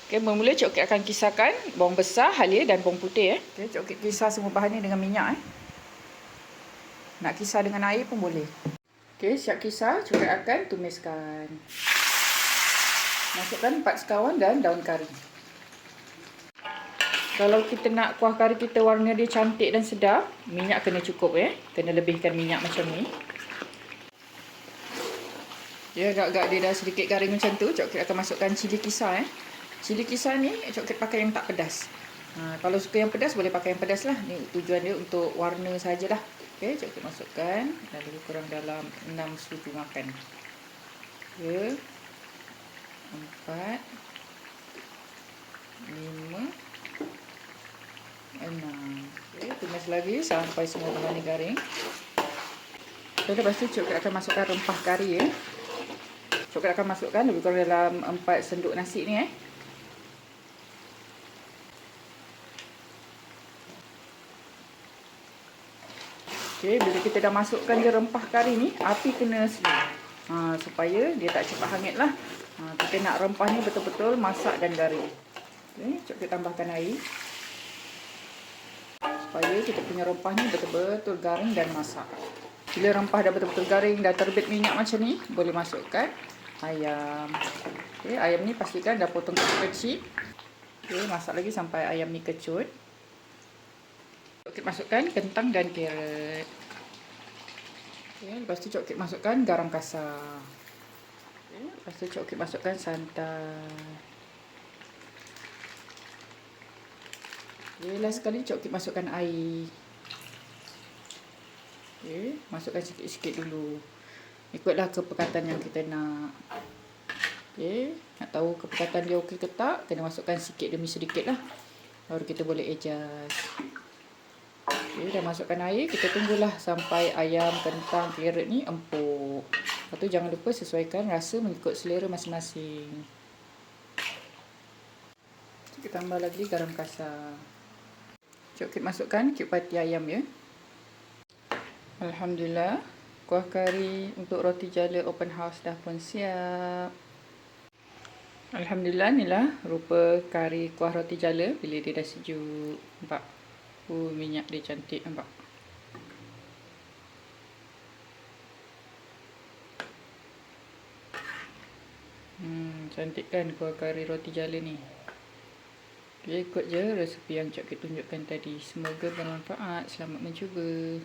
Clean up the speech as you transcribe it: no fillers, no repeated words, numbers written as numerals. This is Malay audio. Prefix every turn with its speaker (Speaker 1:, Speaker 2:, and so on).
Speaker 1: Okey, bermula Cik Okey akan kisarkan bawang besar, halia dan bawang putih. Okey, Cik Okey kisar semua bahan ni dengan minyak. Nak kisar dengan air pun boleh. Okey, siap kisar, Cik Okey akan tumiskan. Masukkan 4 sekawan dan daun kari. Kalau kita nak kuah kari kita warna dia cantik dan sedap, minyak kena cukup Kena lebihkan minyak macam ni. Ya, agak-agak dia dah sedikit garing macam tu, Cik Okey akan masukkan cili kisar Cili kisar ni Cik Okey pakai yang tak pedas. Kalau suka yang pedas boleh pakai yang pedas lah. Ni tujuan dia untuk warna sajalah. Okey, Cik Okey masukkan lebih kurang dalam 6 sudu makan. 3 4 5 6. Okey, tumis lagi sampai semua bahan ni garing. Lepas tu Cik Okey akan masukkan rempah kari Cik Okey akan masukkan lebih kurang dalam 4 senduk nasi ni Okey, bila kita dah masukkan je rempah kari ni, api kena slow. Supaya dia tak cepat hangit lah. Kita nak rempah ni betul-betul masak dan garing. Okey, Cik Okey tambahkan air. Supaya kita punya rempah ni betul-betul garing dan masak. Bila rempah dah betul-betul garing, dah terbit minyak macam ni, boleh masukkan ayam. Okey, ayam ni pastikan dah potong kecil-kecil. Okey, masak lagi sampai ayam ni kecut. Okey, masukkan kentang dan carrot. Okey, lepas tu Cik Okey masukkan garam kasar. Okey, lepas tu Cik Okey masukkan santan. Okey, last sekali Cik Okey masukkan air. Okey, masukkan sikit-sikit dulu. Ikutlah kepekatan yang kita nak. Okey, nak tahu kepekatan dia okey ke tak, kena masukkan sikit demi sedikit lah. Baru kita boleh adjust. Okey, dah masukkan air, kita tunggulah sampai ayam, kentang, carrot ni empuk. Lepas tu jangan lupa sesuaikan rasa mengikut selera masing-masing. Kita tambah lagi garam kasar. Cik Okey masukkan cube pati ayam Alhamdulillah, kuah kari untuk roti jala open house dah pun siap. Alhamdulillah, inilah rupa kari kuah roti jala bila dia dah sejuk. Nampak? Minyak dia cantik, nampak? Cantik kan kuah kari roti jala ni. Ikut je resepi yang Cik Okey tunjukkan tadi. Semoga bermanfaat. Selamat mencuba.